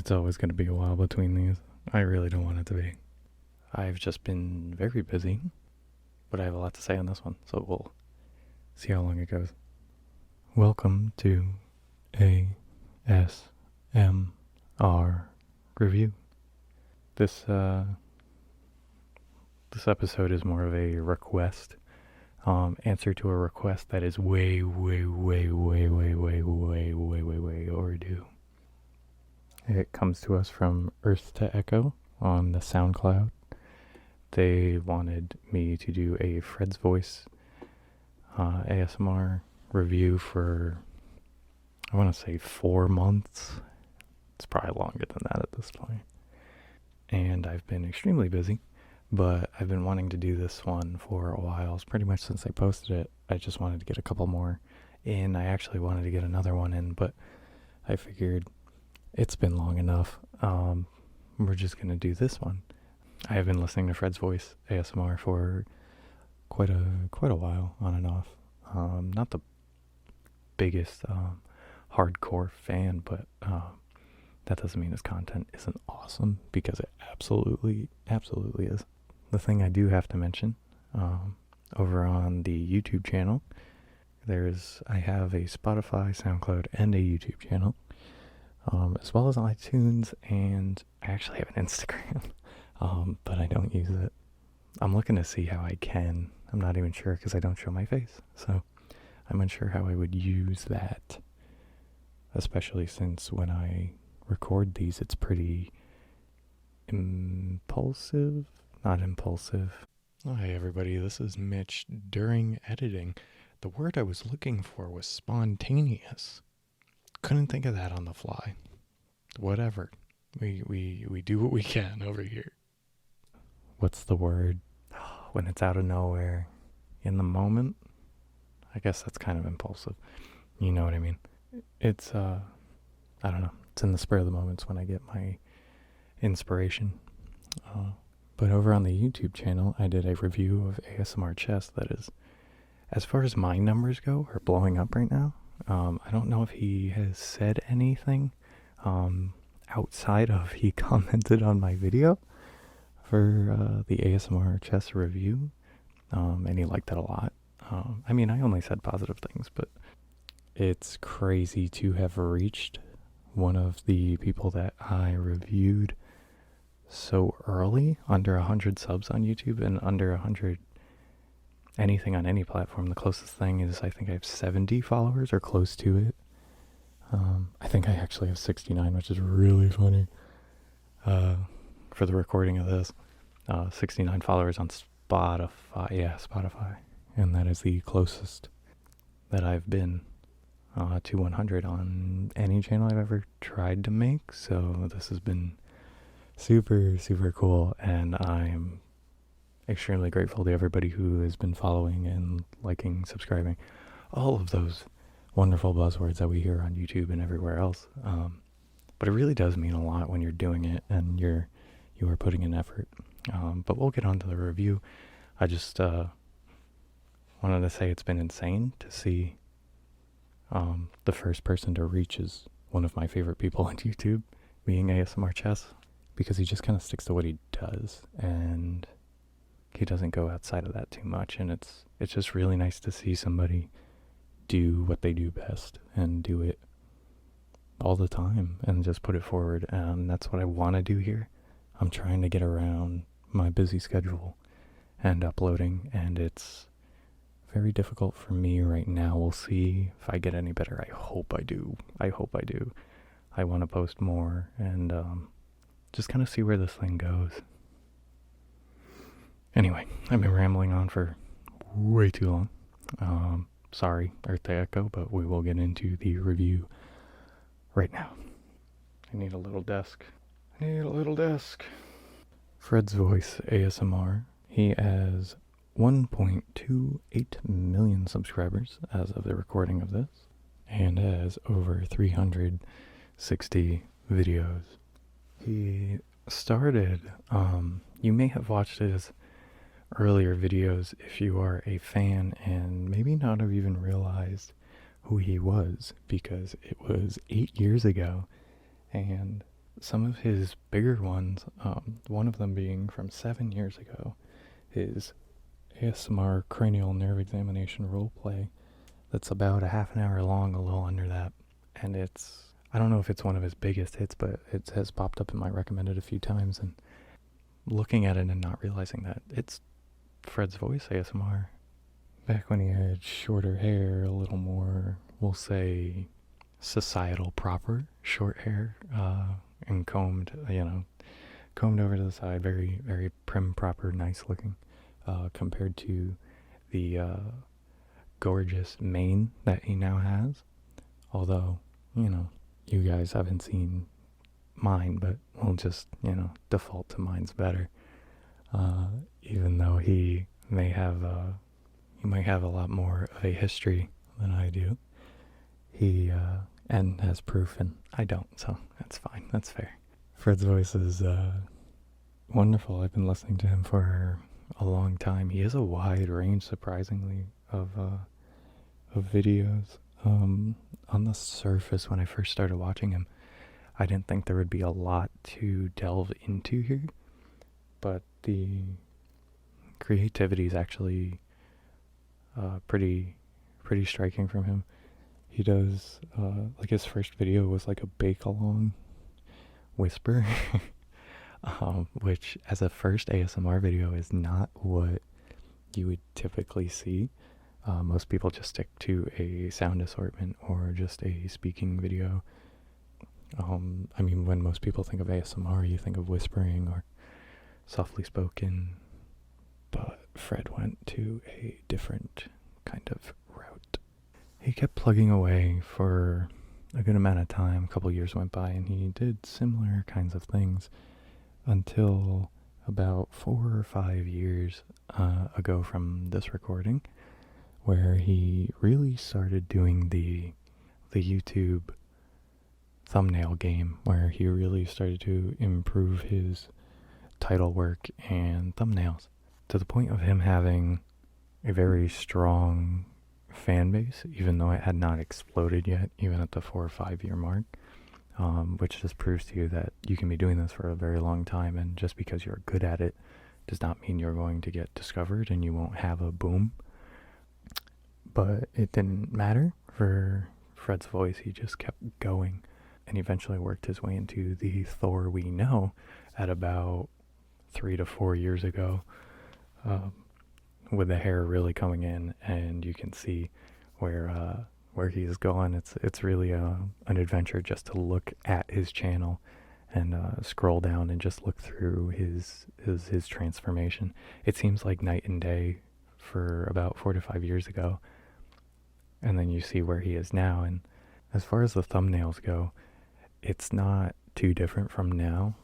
It's always going to be a while between these. I really don't want it to be. I've just been very busy, but I have a lot to say on this one, so we'll see how long it goes. Welcome to ASMR Review. This episode is more of a request, answer to a request that is way overdue. It comes to us from Earth to Echo on the SoundCloud. They wanted me to do a FredsVoice ASMR review for, I want to say 4 months. It's probably longer than that at this point. And I've been extremely busy, but I've been wanting to do this one for a while. It's pretty much since I posted it. I just wanted to get a couple more in. I actually wanted to get another one in, but I figured it's been long enough. We're just going to do this one. I have been listening to FredsVoice ASMR for quite a while, on and off. Not the biggest hardcore fan, but that doesn't mean his content isn't awesome, because it absolutely is. The thing I do have to mention, over on the YouTube channel, I have a Spotify, SoundCloud, and a YouTube channel, as well as iTunes, and I actually have an Instagram, but I don't use it. I'm looking to see how I can. I'm not even sure because I don't show my face, so I'm unsure how I would use that, especially since when I record these, it's pretty impulsive. Not impulsive. Hi everybody, this is Mitch. During editing, the word I was looking for was spontaneous. Couldn't think of that on the fly. Whatever. We do what we can over here. What's the word? When it's out of nowhere. In the moment? I guess that's kind of impulsive. You know what I mean. It's, I don't know. It's in the spur of the moments when I get my inspiration. But over on the YouTube channel, I did a review of ASMR Chess that is, as far as my numbers go, are blowing up right now. I don't know if he has said anything outside of he commented on my video for the ASMR Chess review, and he liked it a lot. I mean, I only said positive things, but it's crazy to have reached one of the people that I reviewed so early, under 100 subs on YouTube and under 100 anything on any platform. The closest thing is, I think I have 70 followers or close to it. I think I actually have 69, which is really funny for the recording of this. 69 followers on Spotify. Yeah, Spotify. And that is the closest that I've been to 100 on any channel I've ever tried to make. So this has been super cool, and I'm extremely grateful to everybody who has been following and liking, subscribing, all of those wonderful buzzwords that we hear on YouTube and everywhere else. But it really does mean a lot when you're doing it and you are putting in effort. But we'll get on to the review. I just wanted to say it's been insane to see the first person to reach is one of my favorite people on YouTube, being ASMR Chess, because he just kind of sticks to what he does, and he doesn't go outside of that too much, and it's just really nice to see somebody do what they do best and do it all the time and just put it forward. And that's what I want to do here. I'm trying to get around my busy schedule and uploading, and it's very difficult for me right now. We'll see if I get any better. I hope I do. I want to post more and just kind of see where this thing goes. Anyway, I've been rambling on for way too long. Sorry, Earth to Echo, but we will get into the review right now. I need a little desk. FredsVoice ASMR. He has 1.28 million subscribers as of the recording of this, and has over 360 videos. He started, you may have watched his earlier videos if you are a fan and maybe not have even realized who he was, because it was 8 years ago, and some of his bigger ones, one of them being from 7 years ago, his ASMR cranial nerve examination roleplay that's about a half an hour long, a little under that. And I don't know if it's one of his biggest hits, but it has popped up in my recommended a few times, and looking at it and not realizing that it's FredsVoice ASMR. Back when he had shorter hair, a little more, we'll say, societal proper short hair, and combed over to the side, very, very prim, proper, nice looking, compared to the gorgeous mane that he now has. Although, you guys haven't seen mine, but we'll just, default to mine's better. Even though he might have a lot more of a history than I do. He and has proof, and I don't, so that's fine. That's fair. FredsVoice is wonderful. I've been listening to him for a long time. He has a wide range, surprisingly, of videos. On the surface, when I first started watching him, I didn't think there would be a lot to delve into here, but the creativity is actually pretty striking from him. He does, like his first video was like a bake-along whisper, which as a first ASMR video is not what you would typically see. Most people just stick to a sound assortment or just a speaking video. When most people think of ASMR, you think of whispering or softly spoken, but Fred went to a different kind of route. He kept plugging away for a good amount of time. A couple years went by, and he did similar kinds of things until about 4 or 5 years ago from this recording, where he really started doing the YouTube thumbnail game, where he really started to improve his title work and thumbnails to the point of him having a very strong fan base, even though it had not exploded yet, even at the 4 or 5 year mark, which just proves to you that you can be doing this for a very long time, and just because you're good at it does not mean you're going to get discovered and you won't have a boom. But it didn't matter for FredsVoice. He just kept going and eventually worked his way into the Thor we know at about 3 to 4 years ago, with the hair really coming in, and you can see where he's going. It's really an adventure just to look at his channel and scroll down and just look through his transformation. It seems like night and day for about 4 to 5 years ago, and then you see where he is now. And as far as the thumbnails go, it's not too different from now,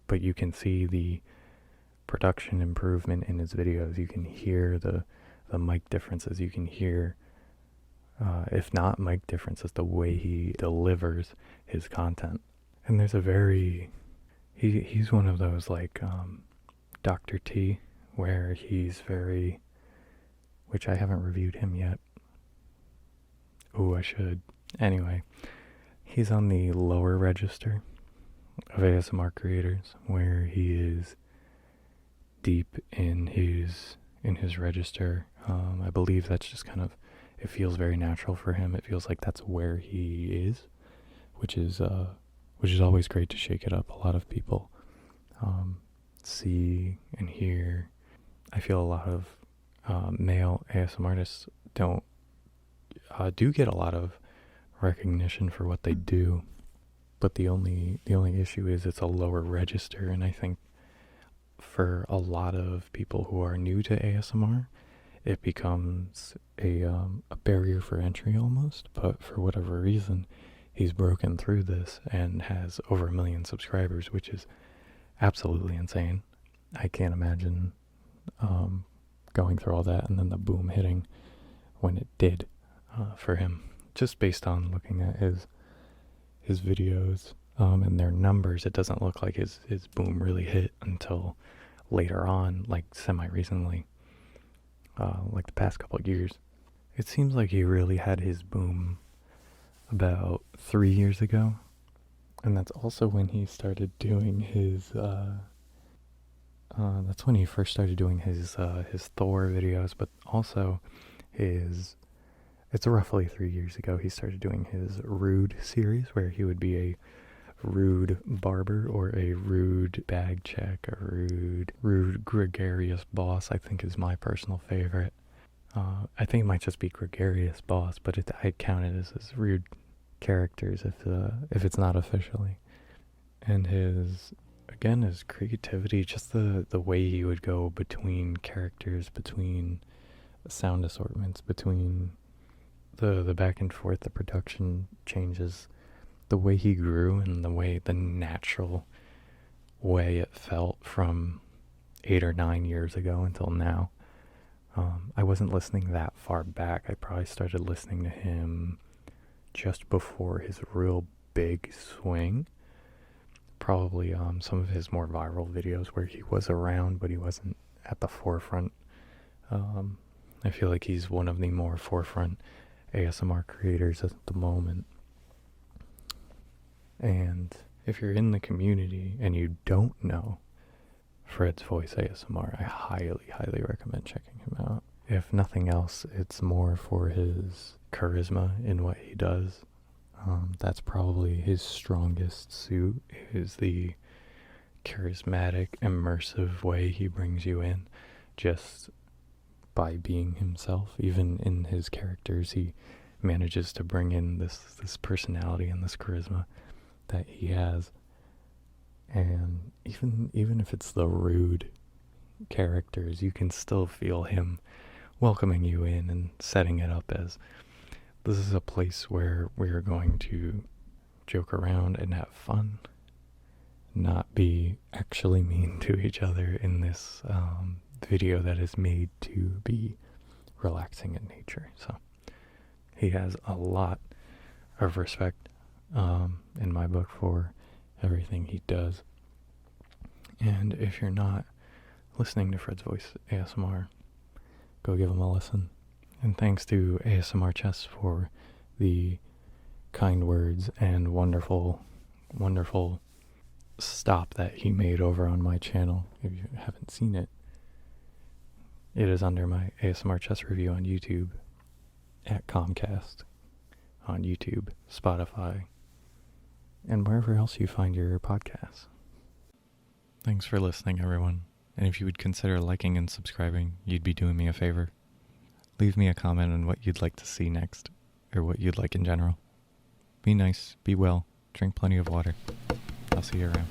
but you can see the production improvement in his videos. You can hear the mic differences. You can hear, if not mic differences, the way he delivers his content. And there's he's one of those like Dr. T, where he's very, which I haven't reviewed him yet. Oh, I should. Anyway, he's on the lower register of ASMR creators, where he is deep in his register. I believe that's just kind of, it feels very natural for him. It feels like that's where he is, which is always great to shake it up. A lot of people see and hear. I feel a lot of male ASMR artists do get a lot of recognition for what they do, but the only issue is it's a lower register. And I think for a lot of people who are new to ASMR, it becomes a barrier for entry almost. But for whatever reason, he's broken through this and has over 1 million subscribers, which is absolutely insane. I can't imagine going through all that and then the boom hitting when it did for him. Just based on looking at his videos and their numbers, it doesn't look like his boom really hit until later on, like semi-recently, like the past couple of years. It seems like he really had his boom about 3 years ago, And that's also when he started doing his, that's when he first started doing his Thor videos, but also it's roughly 3 years ago, he started doing his Rude series, where he would be a rude barber or a rude bag check, a rude gregarious boss, I think is my personal favorite. I think it might just be gregarious boss, but I'd count it as rude characters if it's not officially. And his creativity, just the way he would go between characters, between sound assortments, between the back and forth, the production changes, the way he grew, and the natural way it felt from 8 or 9 years ago until now. I wasn't listening that far back. I probably started listening to him just before his real big swing. Probably some of his more viral videos where he was around, but he wasn't at the forefront. I feel like he's one of the more forefront ASMR creators at the moment. And if you're in the community and you don't know FredsVoice ASMR, I highly, highly recommend checking him out. If nothing else, it's more for his charisma in what he does. That's probably his strongest suit, is the charismatic, immersive way he brings you in just by being himself. Even in his characters, he manages to bring in this personality and this charisma that he has. And even if it's the rude characters, you can still feel him welcoming you in and setting it up as, this is a place where we're going to joke around and have fun, not be actually mean to each other in this video that is made to be relaxing in nature. So he has a lot of respect in my book for everything he does. And if you're not listening to FredsVoice ASMR, go give him a listen. And thanks to ASMR Chess for the kind words and wonderful, wonderful stop that he made over on my channel. If you haven't seen it, it is under my ASMR Chess review on YouTube at CalmCast, on YouTube, Spotify, and wherever else you find your podcasts. Thanks for listening, everyone. And if you would consider liking and subscribing, you'd be doing me a favor. Leave me a comment on what you'd like to see next, or what you'd like in general. Be nice, be well, drink plenty of water. I'll see you around.